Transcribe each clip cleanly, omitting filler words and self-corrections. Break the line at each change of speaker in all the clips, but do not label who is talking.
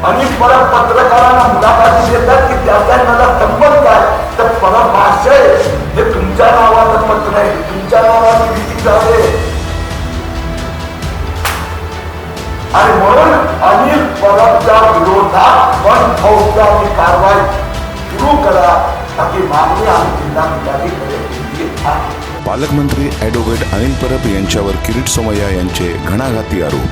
अनेक परत पत्रकारांना मुलाखती देतात की त्याचा माझा संबंध काय, तर परभाषय हे तुमच्या नावाचं पत्र आहे, तुमच्या नावाची भीती झाले आणि म्हणून अनिल परबच्या विरोधात पण फौजदारी कारवाई सुरू करा अशी मागणी आम्ही जिल्हाधिकारीकडे केली आहे.
पालकमंत्री ॲडव्होकेट अनिल परब यांच्यावर किरीट सोमय्या यांचे घणाघाती आरोप.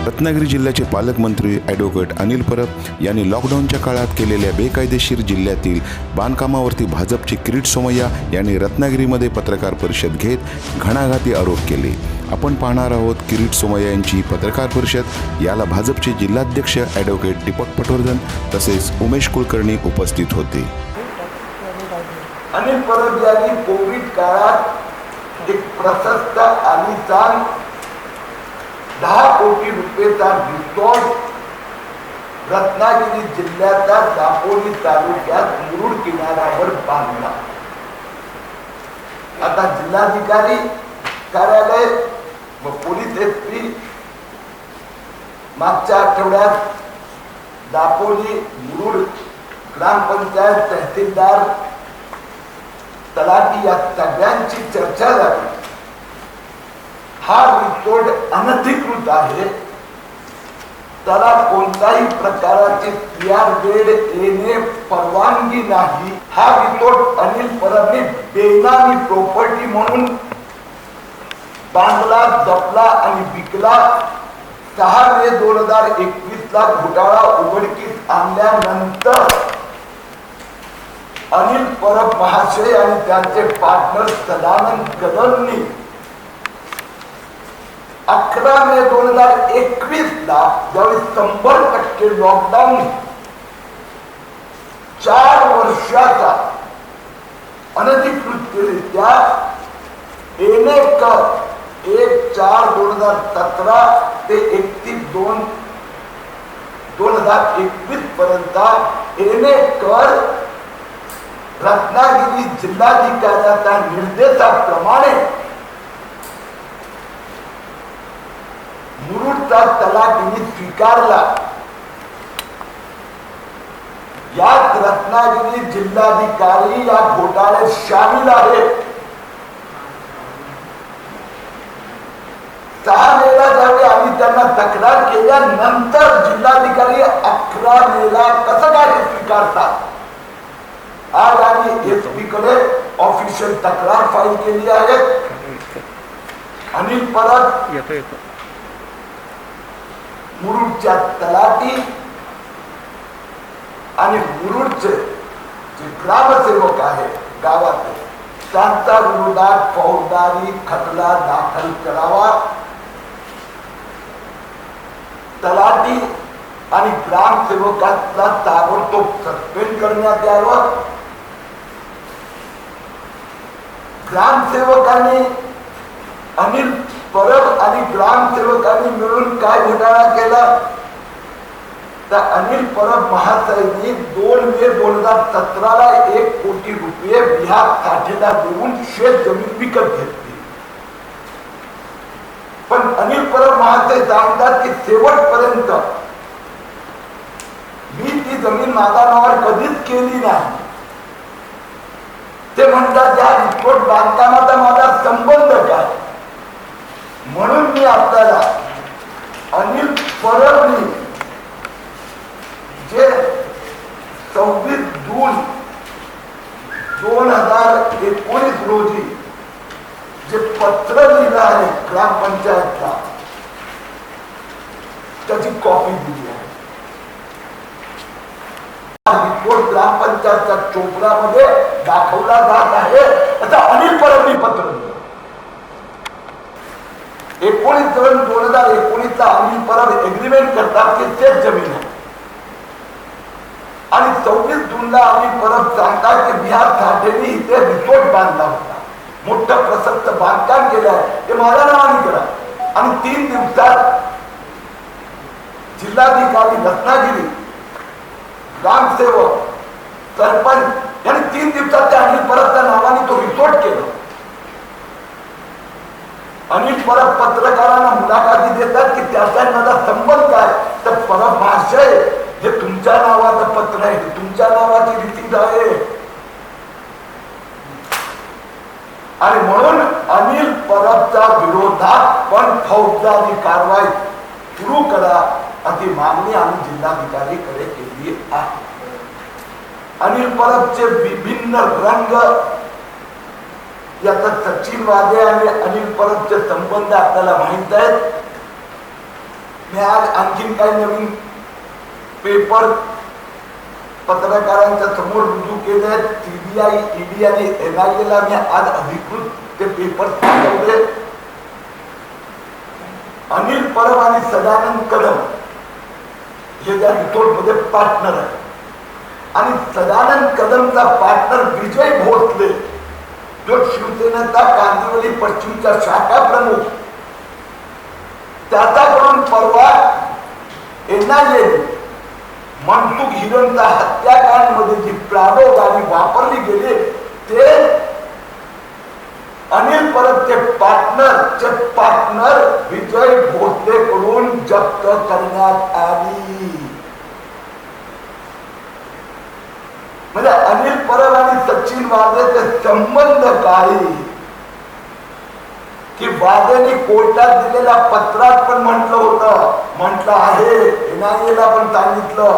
रत्नागिरी जिल्ह्याचे पालकमंत्री ॲडव्होकेट अनिल परब यांनी लॉकडाऊनच्या काळात केलेल्या बेकायदेशीर जिल्ह्यातील बांधकामावरती भाजपचे किरीट सोमय्या यांनी रत्नागिरीमध्ये पत्रकार परिषद घेत घणाघाती आरोप केले. आपण पाहणार आहोत किरीट सोमय्या यांची पत्रकार परिषद. याला भाजपचे जिल्हाध्यक्ष ॲडव्होकेट दीपक पटवर्धन तसेच उमेश कुलकर्णी उपस्थित होते.
अनिल परब यांनी कोविड काळात एक प्रशस्त आलिशान 10 कोटी रुपयेचा रिसॉर्ट रत्नागिरी जिल्ह्याच्या दापोली तालुक्यात मुरुड किनाऱ्यावर बांधला. आता जिल्हाधिकारी कार्यालय व पोलीस एसपी मागच्या आठवड्यात दापोली मुरुड ग्रामपंचायत तहसीलदार तलाठी या सगळ्यांची चर्चा झाली. हा रिसॉर्ट अनधिकृत आहे, त्याला कोणत्याही प्रकारचे PR बेड येणे परवानगी नाही. हा रिसॉर्ट अनिल परबने बेनामी प्रॉपर्टी म्हणून बांधला, जपला आणि विकला. 6 मे 2021 ला घोटाळा उघडकीस आणल्यानंतर अनिल परब महाशय आणि त्यांचे पार्टनर सदानंद कदमनी 11 मे 2021 ला ज्यावेळी 100% लॉकडाऊन 4 वर्षाचा अनधिकृतरित्या येणे कर 1/4/2017 ते 31/2/2021 पर्यंत येणे कर रत्नागिरी जिल्हाधिकाऱ्याच्या निर्देशाप्रमाणे मुरुडचा तलाठीने स्वीकारला. यात रत्नागिरी जिल्हाधिकारी या घोटाळ्यात सामील आहेत. 6 मेला ज्यावेळी आम्ही त्यांना तक्रार केल्यानंतर जिल्हाधिकारी 11 मेला कसं काय स्वीकारतात. आज आम्ही एसपी कडे ऑफिशियल तक्रार फाईल केली आहे. अनिल परब मुरुडच्या तलाठी आणि मुरुडचे जे ग्रामसेवक आहेत गावातले त्यांच्या विरोधात फौजदारी खटला दाखल करावा. तलाठी आणि ग्रामसेवकांना ताबडतोब सस्पेंड करण्यात यावं. ग्रामसेवकांनी अनिल परब आणि ग्रामसेवकांनी मिळून काय घोटाळा केला तर अनिल परब महाशयांनी 2 मे 2017 ला 1 कोटी रुपये बिहार साठेला देऊन शेत जमीन विकत घेतली. पण अनिल परब महाशय सांगतात की शेवटपर्यंत मी ती जमीन माझ्या नावावर कधीच केली नाही. ते म्हणतात या रिसॉर्ट बांधकामाचा माझा संबंध काय. म्हणून मी आपल्याला अनिल परबनी जे 26 जून 2019 रोजी जे पत्र लिहिलं आहे ग्रामपंचायतला त्याची कॉपी दिली आहे. रिपोर्ट ग्रामपंचायतच्या चोपडामध्ये दाखवला जात आहे. आता अनिल परबनी पत्र दिलं. 19 जून 2019 ला अनिल परब एग्रीमेंट करतात की तेच जमीन आहे आणि 24 जूनला अनिल परब सांगतात की बिहार साठेने इथे रिसॉर्ट बांधला होता, मोठं प्रशस्त बांधकाम केलं आहे, ते माझ्या नावाने करा. आणि 3 दिवसात जिल्हाधिकारी रत्नागिरी, ग्रामसेवक, सरपंच यांनी 3 दिवसात त्या अनिल परबच्या नावाने तो रिसॉर्ट केला. अनिल परब पत्रकारांना मुलाखती देतात की त्याचा माझा संबंध काय. तर परब महाशय हे तुमच्या नावाचं पत्र आहे, तुमच्या नावाची रीती आहे. आणि म्हणून अनिल परबच्या विरोधात पण फौजदारी कारवाई सुरू करा अशी मागणी आम्ही जिल्हाधिकारीकडे केली आहे. अनिल परबचे विभिन्न रंग, याचा सचिन वादे आणि अनिल परबचे संबंध आपल्याला माहित आहेत. मी आज आणखीन काही नवीन पेपर पत्रकारांच्या समोर रुजू केले आहेत. सीबीआय, ईडी आणि NIA ला मी आज अधिकृत ते पेपर पाठवले. अनिल परब आणि सदानंद कदम हे त्या रिपोर्ट मध्ये पार्टनर आहे आणि सदानंद कदमचा पार्टनर विजय भोसले जो शिवसेनेचा कांदिवली पश्चिमचा शाखा प्रमुख, त्याच्याकडून परवा NIA मनसुख हिरेनचा हत्याकांड मध्ये जी प्राणो गाडी वापरली गेली ते अनिल परबचे पार्टनर विजय भोसले कडून जप्त करण्यात आली. म्हणजे अनिल परब आणि सचिन वाजेचे संबंध काय की वाजेने कोर्टात दिलेल्या पत्रात पण म्हटलं आहे, NIA ला पण सांगितलं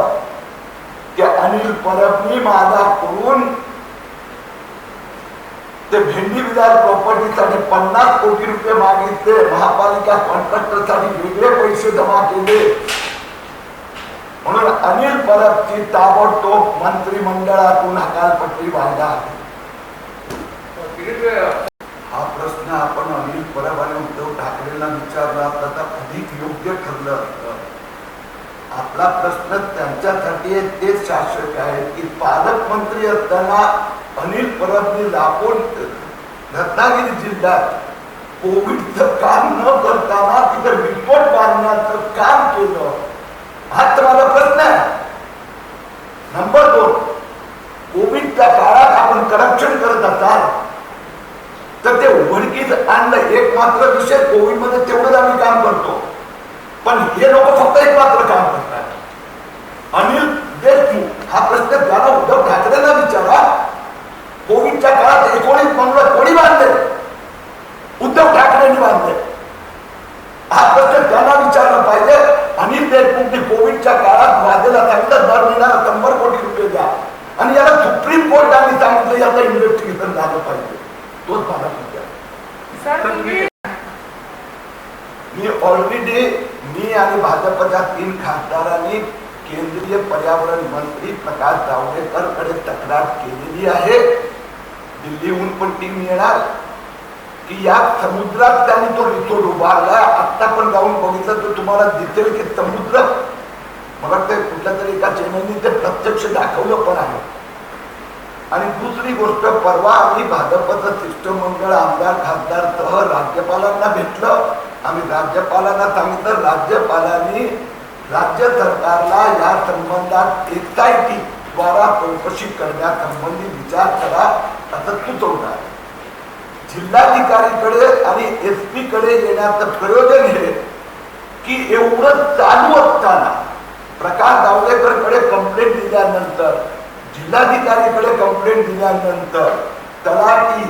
की अनिल परबनी माझ्याकडून ते भेंडी विधान प्रॉपर्टीसाठी 50 कोटी रुपये मागितले, महापालिका कॉन्ट्रॅक्टर साठी वेगळे पैसे जमा केले. म्हणून अनिल परबची ताबडतोब मंत्रिमंडळातून हकालपट्टी व्हायला हवी. हा प्रश्न आपण अनिल परब आणि उद्धव ठाकरेंना विचारला तर अधिक योग्य ठरलं असतं. आपला प्रश्न त्यांच्यासाठी तेच शासक आहे की पालकमंत्री असताना अनिल परबनी लाखोन रत्नागिरी जिल्ह्यात कोविडचं काम न करताना तिथे रिपोर्ट बांधण्याचं काम केलं. हा तर माझा प्रश्न आहे. नंबर 2, कोविडच्या काळात आपण करप्शन करत असाल तर ते उघडकीस आणलं. एक मात्र विषय, कोविड मध्ये तेवढंच आम्ही काम करतो, पण हे लोक फक्त एक मात्र काम करतात. अनिल देशमुख हा प्रश्न त्याला उद्धव ठाकरेंना विचारा. कोविडच्या काळात 19 मंगळ कोणी बांधले? उद्धव ठाकरेंनी बांधले. हा प्रश्न त्यांना विचारला पाहिजे. अनिल देशमुखने कोविडच्या काळात वादेला सांगितलं दर महिन्याला 100 कोटी रुपये द्या आणि याला सुप्रीम कोर्टाने सांगितलं याचं इन्व्हेस्टिगेशन झालं पाहिजे. तोच मला मी आणि भाजपच्या 3 खासदारांनी केंद्रीय पर्यावरण मंत्री प्रकाश जावडेकर कडे तक्रार केलेली आहे. दिल्लीहून पण टीम येणार की या समुद्रात त्यांनी तो रिसोर्ट उभारला. आता पण जाऊन बघितलं तर तुम्हाला दिसेल की समुद्र, मला ते कुठल्या तरी एका चॅनलनी ते प्रत्यक्ष दाखवलं पण आहे. आणि दुसरी गोष्ट, परवा आम्ही भाजपचं शिष्टमंडळ आमदार खासदार सह राज्यपालांना भेटलं. आम्ही राज्यपालांना सांगितलं राज्यपालांनी राज्य सरकारला या संबंधात SIT द्वारा चौकशी करण्यासंबंधी विचार करा असं सुचवणार. जिल्हाधिकारीकडे आणि SP कडे येण्याचं प्रयोजन हे की एवढं चालू असताना प्रकाश जावडेकर कडे कंप्लेंट दिल्यानंतर, जिल्हाधिकारीकडे कंप्लेंट दिल्यानंतर, तलाठी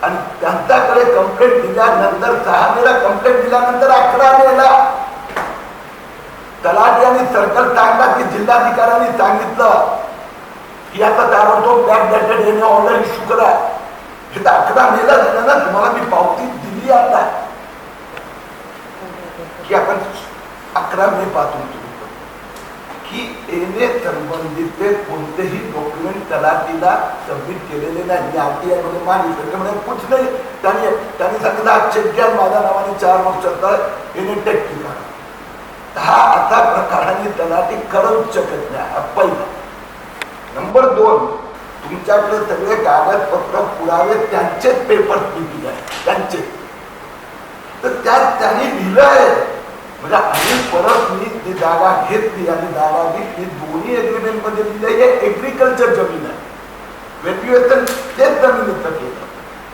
आणि त्यांच्याकडे कंप्लेंट दिल्यानंतर 6 मेला कंप्लेंट दिल्यानंतर 11 मेला तलाठी आणि सर्कल सांगला की जिल्हाधिकाऱ्यांनी सांगितलं की आता ताबडतोब बॅकडेटेड येणे ऑर्डर इश्यू करा. हे तर 11 मेला झालं ना. तुम्हाला मी पावती दिली आता की आपण 11 मे पासून सुरू करू की येणे संबंधित कोणतेही डॉक्युमेंट तलाठीला सबमिट केलेले नाही. RTI मध्ये मागितलं त्यामुळे कुछ नाही. त्यांनी सांगितलं चेक घ्या माझ्या नावाने 4 वर्षाचा येणे टेक केला. हा असा प्रकाराने तलाठी करूच शकत नाही. पहिला. नंबर 2, तुमच्याकडे सगळे कागदपत्र पुरावे त्यांचेच पेपर दिले आहे त्यांचे, तर त्यात त्यांनी लिहिलं आहे म्हणजे अनिल परब मी जी जागा घेतली आणि जागा घेतली दोन्ही एग्रीमेंट मध्ये लिहिले हे एग्रीकल्चर जमीन आहे. व्हॅल्युएशन तेच जमिनीचं केलं.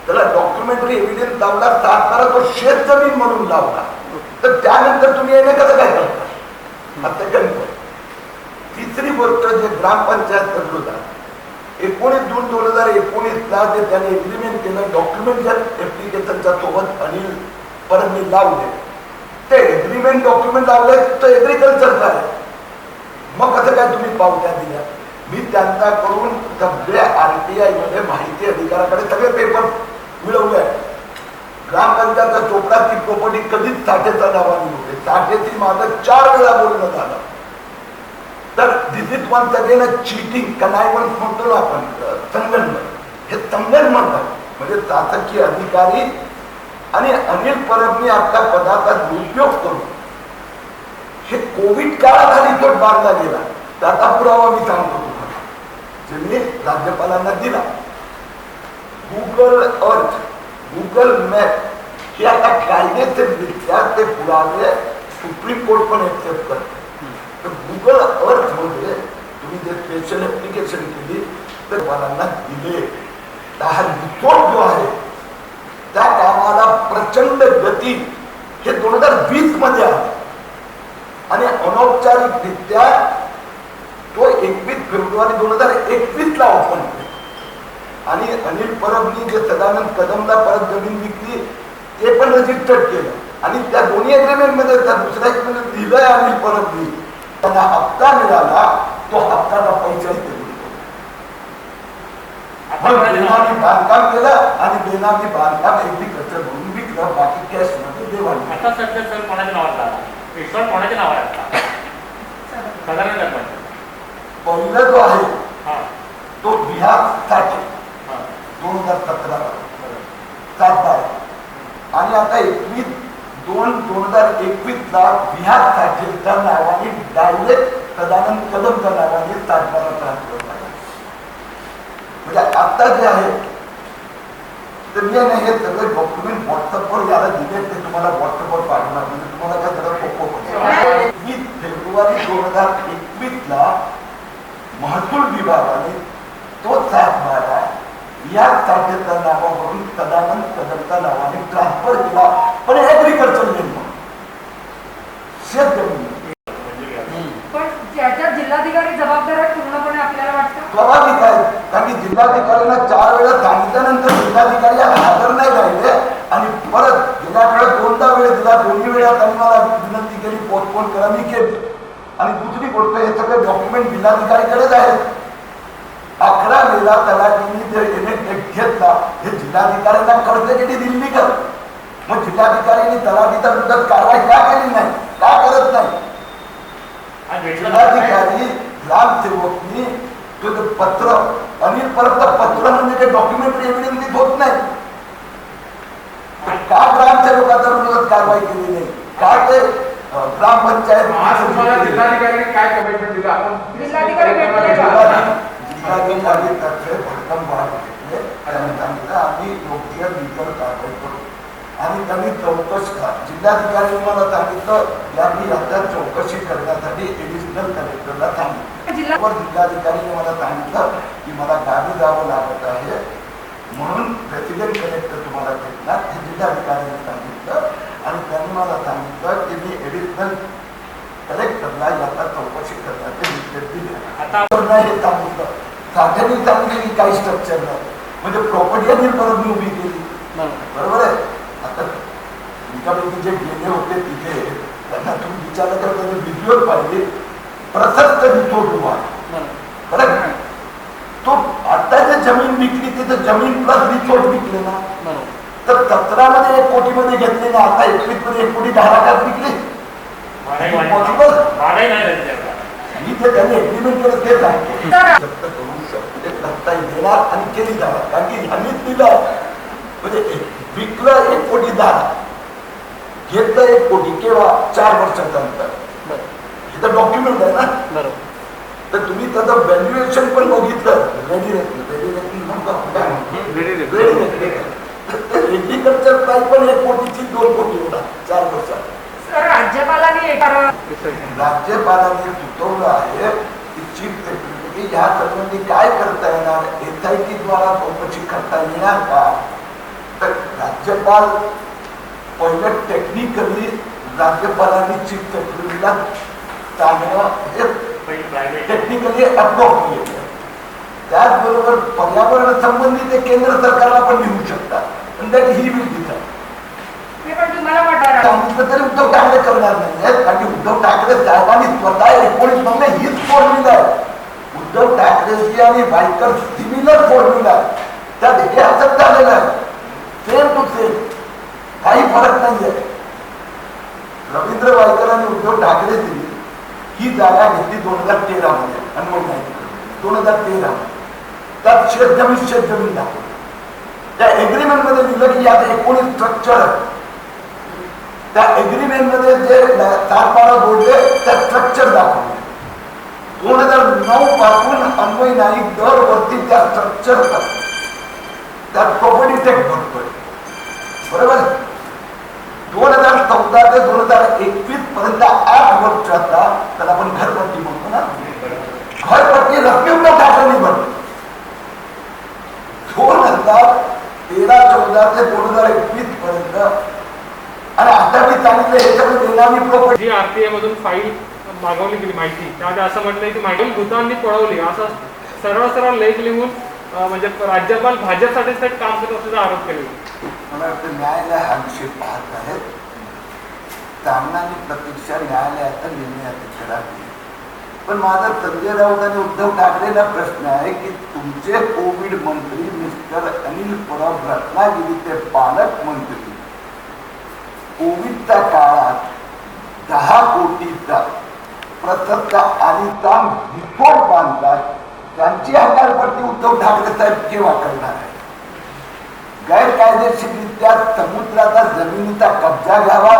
त्याला डॉक्युमेंटरी एव्हिडन्स लावला, सातबारा तो शेत जमीन म्हणून लावला. तर त्यानंतर तुम्ही येणे कसं काय करता? आता कन्फर्म. तिसरी गोष्ट जे ग्रामपंचायत तरतुदा 19/2/2019 जे त्याने एग्रीमेंट केलं, डॉक्युमेंट ज्या ऍप्लिकेशनच्या सोबत अनिल परबनी लावले, ते एग्रीमेंट डॉक्युमेंट लावले तर एग्रीकल्चरचा आहे. मग कसं काय तुम्ही पावत्या दिल्या? मी त्यांच्याकडून सगळ्या RTI मध्ये माहिती अधिकाऱ्याकडे सगळे पेपर मिळवले आहे. ग्रामपंचायतचा चोपडा ती प्रॉपर्टी कधीच साठेचा नावाने होते. साठेची माझं 4 वेळा बोलणं झालं. तर this is once again a cheating, connivance म्हणतो ना आपण, संगणमत. हे संगणमत म्हणतात. म्हणजे शासकीय अधिकारी आणि अनिल परबनी आपल्या पदाचा दुरुपयोग करून हे कोविड काळाखाली तो बांधला गेला. त्याचा पुरावा मी सांगतो तुम्हाला, जे मी राज्यपालांना दिला. गुगल अर्थ, गुगल मॅप हे आता कायदेशीररित्या ते पुरावे सुप्रीम कोर्ट पण एक्सेप्ट करते. तर गुगल अर्थ मध्ये तुम्ही जे स्पेशल ऍप्लिकेशन केली तर वालांना दिले. हा रिपोर्ट जो आहे त्या कामाला प्रचंड गती हे 2020 मध्ये आहे आणि अनौपचारिकरित्या तो 21 फेब्रुवारी 2021 ला ओपन केला. आणि अनिल परबनी जे सदानंद कदमला परत जमीन विकली ते पण रजिस्टर्ड केलं. आणि त्या दोन्ही एग्रीमेंट मध्ये त्या दुसऱ्या एग्रीमेंट दिलंय अनिल परबनी. त्यांना हप्ता मिळाला, तो हप्त्याला पैसे दिले. बेनामी बांधकाम केलं आणि बेनामी बांधकाम एग्रीकल्चर म्हणून विकलं. बाकी कॅश मध्ये देवाण.
आता सध्या सर कोणाच्या नावात आला? रिसॉर्ट कोणाच्या नावावर आहे? साधारण
पहिला जो आहे तो बिहार साठी 2017 7/12 आणि आता 21/2/2021 ला बिहार साठेच्या नावाने डायरेक्ट सदानंद कदमच्या नावाने 7/12 ट्रान्सफर झाला. म्हणजे आता जे आहे तर मी हे सगळे डॉक्युमेंट व्हॉट्सअपवर याला दिले, ते तुम्हाला व्हॉट्सअपवर पाठवणार. म्हणजे तुम्हाला काय जरा सोपं पडेल. 21 फेब्रुवारी 2021 ला महसूल विभागाने तो 7/12 या साठेच्या नावावरून सदानंद कदमच्या नावाने ट्रान्सफर केला. पण ऍग्रीकल्चर लँड म्हणून शेत जमीन.
पण त्याच्या जिल्हाधिकारी जबाबदार आहे पूर्णपणे आपल्याला वाटतं.
स्वाभाविक आहे, कारण की जिल्हाधिकाऱ्यांना 4 वेळा सांगितल्यानंतर जिल्हाधिकारी हजर नाही राहिले आणि परत गेल्या वेळेस 2दा वेळ दिला. दोन्ही वेळा त्यांनी मला विनंती केली पोस्टपोन करा, मी केली. आणि दुसरी गोष्ट हे सगळे डॉक्युमेंट जिल्हाधिकारीकडेच आहेत. 11 मेला तलाठीने जे NH घेतला हे जिल्हाधिकाऱ्यांना कर्ज केली दिल्ली कर. मग जिल्हाधिकाऱ्यांनी तलाठीच्या विरोधात कारवाई का केली नाही, का करत नाही? जिल्हाधिकारी ग्रामसेवकनी पत्र अनिल परबचं पत्र म्हणजे ते डॉक्युमेंटरी एव्हिडन्स होत नाही. का ग्रामसेवकाच्या विरोधात कारवाई केली नाही? का ते ग्रामपंचायत
जिल्हाधिकाऱ्यांनी काय कमिटमेंट दिलं? आपण
जिल्हाधिकारी
जिल्हाधिकारीतर्फे भक्कम वाढ घेतले. त्यांनी सांगितलं आम्ही योग्य लीगल कारवाई करू. आणि त्यांनी चौकशी जिल्हाधिकारी मला सांगितलं यांनी आता चौकशी करण्यासाठी एडिशनल कलेक्टरला सांगितलं. जिल्हाधिकारीने मला सांगितलं की मला गावी जावं लागत आहे म्हणून प्रेसिडेंट कलेक्टर तुम्हाला भेटणार, हे जिल्हाधिकाऱ्यांनी सांगितलं. आणि त्यांनी मला सांगितलं की मी एडिशनल कलेक्टरला याचा चौकशी करण्याचे निर्देश दिले. हे सांगितलं साठ्याने सांगितलं की काही स्ट्रक्चर नाही, म्हणजे प्रॉपर्टी अनिल परबनी उभी केली. बरोबर आहे. आता तुमच्यापैकी जे गेले होते तिथे त्यांना तुम्ही विचारलं तर त्यांनी व्हिज्युअल पाहिजे. प्रशस्त रिपोर्ट उभा बरं. तो आता जे जमीन विकली तिथे जमीन प्लस रिपोर्ट विकले ना, तर 17 मध्ये 1 कोटीमध्ये घेतले ना, आता 21 मध्ये 1 कोटी 10 लाखात विकली. पॉसिबल मी जे त्यांनी एग्रीमेंट केलं ते सांगतो करू शकते, करता येणार आणि केली जाणार. कारण की ह्यांनीच दिलं म्हणजे विकलं 1 कोटी 10, घेतलं 1 कोटी केव्हा 4 वर्षाच्या नंतर. हे तर डॉक्युमेंट आहे ना. तर तुम्ही त्याचं व्हॅल्युएशन पण बघितलं. एग्रीकल्चर प्राईस पण 1 कोटीची 2 कोटी होता 4 वर्षात. राज्यपालांनी सुचवलं आहे की चीफ सेक्रेटरी ह्या संबंधी काय करता येणार, SIT द्वारा चौकशी करता येणार का? तर राज्यपाल पहिलं टेक्निकली राज्यपालांनी चीफ सेक्रेटरीला चांगलं हे
प्रायव्हेट
टेक्निकली अप्रोप्रिएट आहे. त्याचबरोबर पर्यावरण संबंधी ते केंद्र सरकारला पण लिहू शकतात पण दॅट ही विल डिसाइड.
हे पण तुम्हाला वाटणार
सांगितलं तरी उद्धव ठाकरे करणार नाही कारण उद्धव ठाकरे साहेबांनी स्वतः 19 मध्ये हीच फॉर्म्युला आहे. उद्धव ठाकरेची आणि वायकर सिमिलर फॉर्म्युला आहे. त्यात हे असंच झालेलं आहे सेम टू सेम काही फरक नाहीये. रवींद्र वायकर आणि उद्धव ठाकरेंनी ही जागा घेतली 2013 मध्ये अनमोल नाईक 2013 त्यात शेतजमीन दाखवली. त्या एग्रीमेंट मध्ये दिलं की यात 19 स्ट्रक्चर आहे. त्या एग्रीमेंट मध्ये जे तारपारा जोडले त्या स्ट्रक्चर दाखवले. 2009 पासून अन्वय नाईक दरवर्षी त्या स्ट्रक्चर त्यात प्रॉपर्टी टॅक्स भरतोय बरोबर. 2014 ते 2021 पर्यंत 8 वर्षाचा त्याला आपण घरपट्टी म्हणतो ना. घरपट्टी रक्कम उद्धव ठाकरेंनी भरली. 2013-14 ते 2021 पर्यंत आणि आता मी सांगितलं हे सगळं बेनामी प्रॉपर्टी.
जी आरटीआय मधून फाईल मागवली गेली माहिती त्यामध्ये असं म्हटलंय की माहिती भूतांनी पळवली असं सरळ लेख लिहून म्हणजे राज्यपाल भाजपसाठीच काम करत असल्याचा आरोप केला.
मला वाटतं न्यायालय हा विषय पाहत आहेत. सामना आणि प्रतीक्षा न्यायालयाचा निर्णयाची खरा नाही. पण माझा संजय राऊत आणि उद्धव ठाकरेला प्रश्न आहे की तुमचे कोविड मंत्री मिस्टर अनिल परब रत्नागिरीचे पालकमंत्री कोविडच्या काळात 10 कोटीचा प्रसक्त आणि काम रिपोर्ट बांधतात. त्यांची हकालपट्टी उद्धव ठाकरे साहेब केव्हा करणार आहे. गैरकायदेशीररित्या समुद्राचा जमिनीचा कब्जा घ्यावा,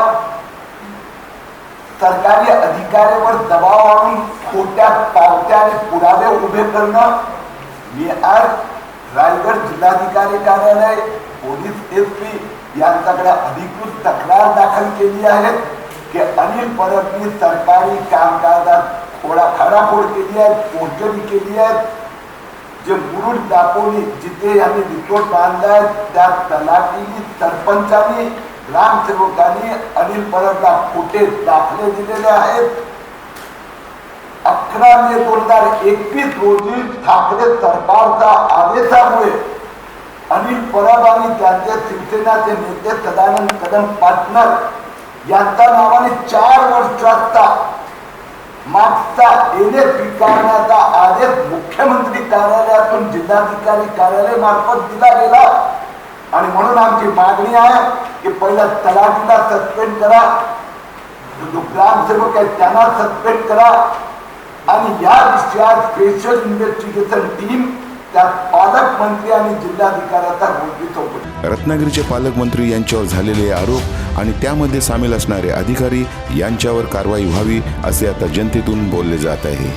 सरकारी अधिकाऱ्यावर दबाव आणून खोट्या पावत्या आणि पुरावे उभे करणं. मी आज रायगड जिल्हाधिकारी कार्यालय पोलीस SP यांच्याकडे अधिकृत तक्रार दाखल केली आहे की अनिल परबनी सरकारी कामकाजात खाडाखोड केली आहे, पोचणी केली आहे. जे मुरुड दापोली जिथे यांनी रिसोर्ट बांधलाय त्या तलाठीनी सरपंचांनी ग्रामसेवकांनी अनिल परबला खोटे दाखले दिलेले आहेत. 11 मे 2021 रोजी ठाकरे सरकारच्या आदेशामुळे अनिल परब आणि त्यांचे शिवसेनाचे नेते सदानंद कदम पार्टनर यांच्या नावाने 4 वर्षाचा मागचा एने स्वीकारण्याचा आदेश मुख्यमंत्री कार्यालयातून जिल्हाधिकारी कार्यालय मार्फत दिला गेला. आणि म्हणून आमची मागणी आहे की पहिला तलाठीला सस्पेंड करा, जो ग्रामसेवक आहे त्यांना सस्पेंड करा आणि या विषयात स्पेशल इन्व्हेस्टिगेशन टीम त्यात पालकमंत्री आणि जिल्हाधिकाऱ्याचा गोष्टी चौकशी.
रत्नागिरीचे पालकमंत्री यांच्यावर झालेले आरोप आणि त्यामध्ये सामील असणारे अधिकारी यांच्यावर कारवाई व्हावी असे आता जनतेतून बोलले जात आहे.